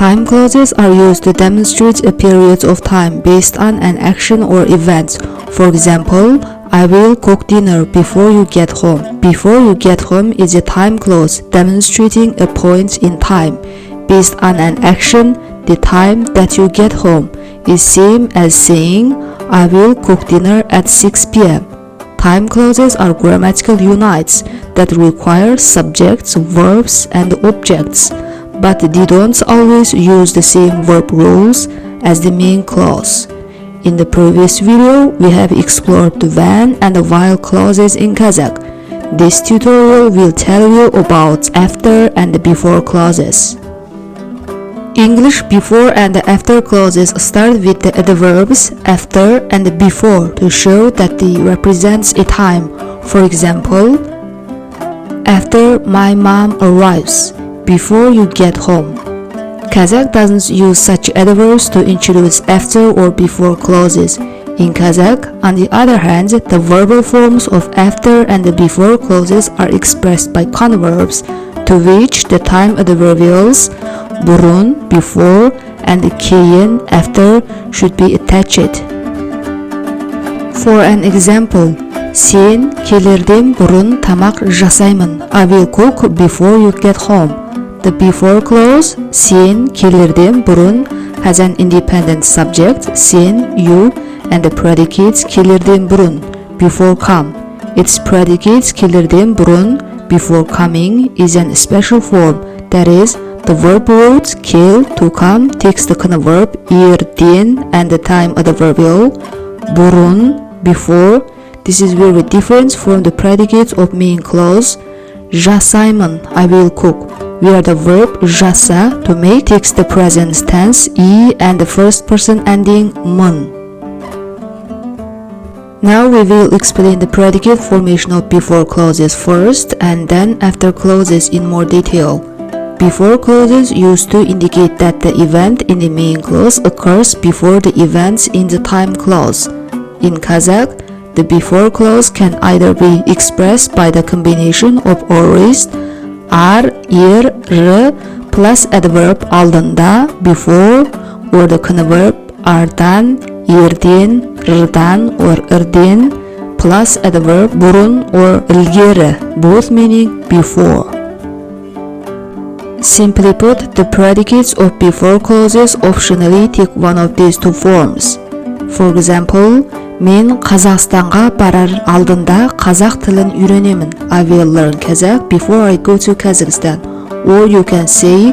Time clauses are used to demonstrate a period of time based on an action or event. For example, I will cook dinner before you get home. Before you get home is a time clause demonstrating a point in time. Based on an action, the time that you get home is same as saying, I will cook dinner at 6 p.m. Time clauses are grammatical units that require subjects, verbs, and objects, but they don't always use the same verb rules as the main clause. In the previous video, we have explored the when and the while clauses in Kazakh. This tutorial will tell you about after and before clauses. English before and after clauses start with the adverbs after and before to show that they represents a time. For example, after my mom arrives, before you get home. Kazakh doesn't use such adverbs to introduce after or before clauses. In Kazakh, on the other hand, the verbal forms of after and before clauses are expressed by converbs, to which the time adverbials burun, before, and keyin, after, should be attached. For an example, sen kelерден burun tamak жасаймын. I will cook before you get home. The before clause, sen kelерден burun, has an independent subject, sen, you, and the predicate kelерден burun, before come. Its predicate kelерден burun, before coming, is an special form, that is, the verb root kel, to come, takes the converb erden and the time adverbial burun, before. This is very different from the predicate of main clause, жасаймын, I will cook, where the verb жаса, to make, takes the present tense e and the first person ending mın. Now we will explain the predicate formation of before clauses first and then after clauses in more detail. Before clauses used to indicate that the event in the main clause occurs before the events in the time clause. In Kazakh, the before clause can either be expressed by the combination of aorist ar, ir, r plus adverb алдында, before, or the converb ardan, irden, rdan, or irden plus adverb burun or ilgeri, both meaning before. Simply put, the predicates of before clauses optionally take one of these two forms. For example, мен Қазақстанға барар алдында қазақ тілін үйренемін. I will learn Kazakh before I go to Kazakhstan. Or you can say,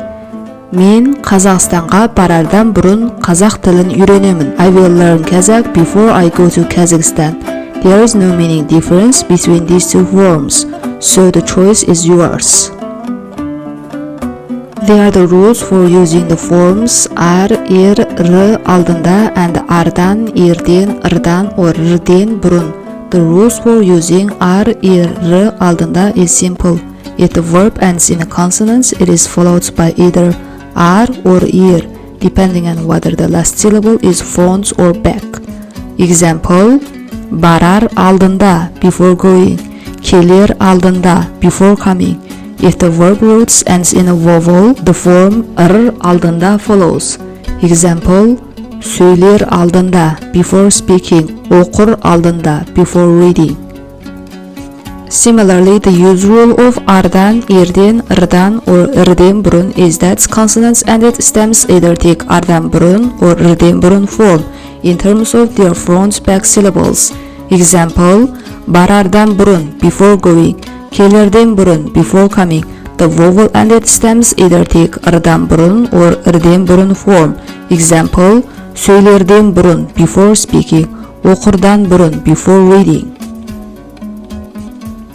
мен Қазақстанға барардан бұрын қазақ тілін үйренемін. I will learn Kazakh before I go to Kazakhstan. There is no meaning difference between these two forms, so the choice is yours. There are the rules for using the forms ar, ir, r алдында and ardan, irden, rdan or rden burun. The rules for using ar, ir, r алдында is simple. If the verb ends in a consonant, it is followed by either ar or ir, depending on whether the last syllable is front or back. Example, барар алдында, before going, келер алдында, before coming. If the verb roots ends in a vowel, the form r алдында follows. Example, сөйлер алдында, before speaking, оқыр алдында, before reading. Similarly, the use rule of ardan, irden, rdan, or rden burun is that consonants ended stems either take ardan burun or rden burun form in terms of their front-back syllables. Example, барардан burun, before going, келерден burun, before coming. The vowel ended stems either take rdan burun or rden burun form. Example, сөйлерден burun, before speaking, оқырдан burun, before reading.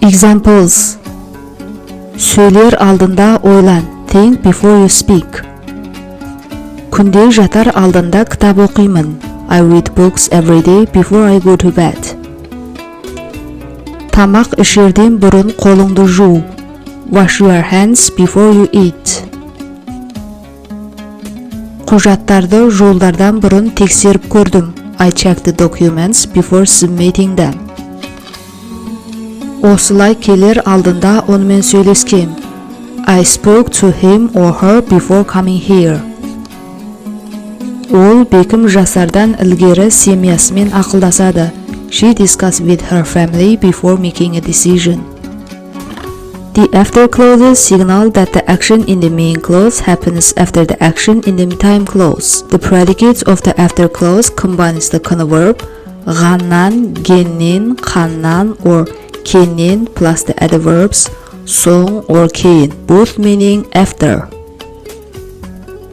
Examples, сөйлер алдында ойлан, think before you speak. күнде жатар алдында кітап оқимын. I read books every day before I go to bed. тамақ ішерден бұрын қолыңды жу. Wash your hands before you eat. құжаттарды жолдардан бұрын тексеріп көрдім. I checked the documents before submitting them. осылай келер алдында онымен сөйлескем. I spoke to him or her before coming here. Ол бекім жасардан ilgari семьясымен ақылдасады. She discussed with her family before making a decision. The after clauses signal that the action in the main clause happens after the action in the time clause. The predicate of the after clause combines the converb ғаннан, геннен, қаннан or кеннен plus the adverbs соң or кейін, both meaning after.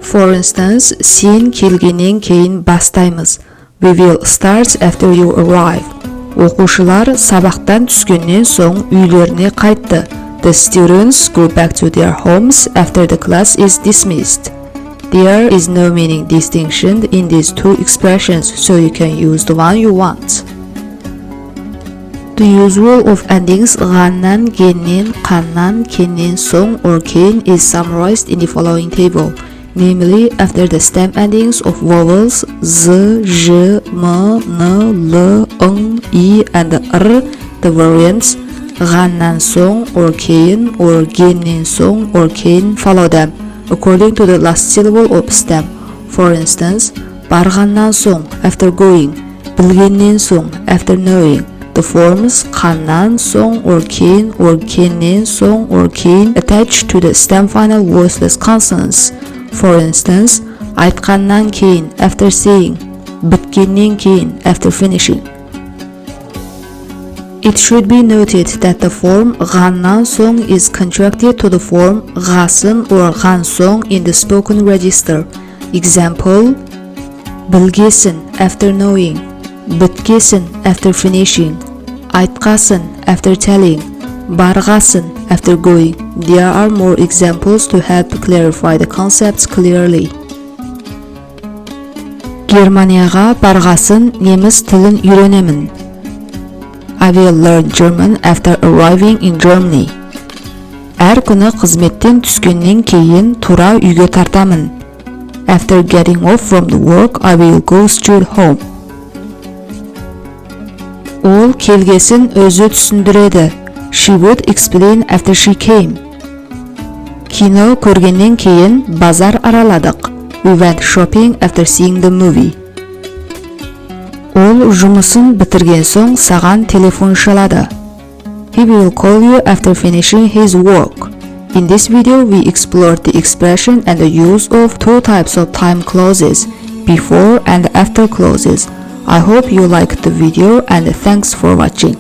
For instance, сен келгеннен кейін бастаймыз. We will start after you arrive. Оқушылар сабақтан түскеннен соң үйлеріне қайтты. The students go back to their homes after the class is dismissed. There is no meaning distinction in these two expressions, so you can use the one you want. The usual of endings ғаннан, геннен, қаннан, кеннен, соң or кейін is summarized in the following table. Namely, after the stem endings of vowels z, j, m, n, l, ng, i, and r, the variants ғаннан соң or кейін or геннен соң or кейін follow them according to the last syllable of stem. For instance, барғаннан соң after going, білгеннен соң after knowing. The forms қаннан соң or кеннен соң or кейін attached to the stem final voiceless consonants. For instance, айтқаннан кейін after saying, біткеннен кейін after finishing. It should be noted that the form ғаннан соң is contracted to the form ғасын or ған соң in the spoken register. Example, білгесін after knowing, біткесін after finishing, айтқасын after telling, барғасын after going. There are more examples to help clarify the concepts clearly. Германияға барғасын неміс тілін үйренемін. I will learn German after arriving in Germany. Әр күні қызметтен түскеннен кейін тура үйге тартамын. After getting off from the work, I will go straight home. Ол келгесін өзі түсіндіреді. She would explain after she came. Кино көргеннен кейін базар араладық. We went shopping after seeing the movie. Ол жұмысын бітірген соң саған телефон шалады. He will call you after finishing his work. In this video, we explored the expression and the use of two types of time clauses, before and after clauses. I hope you liked the video and thanks for watching.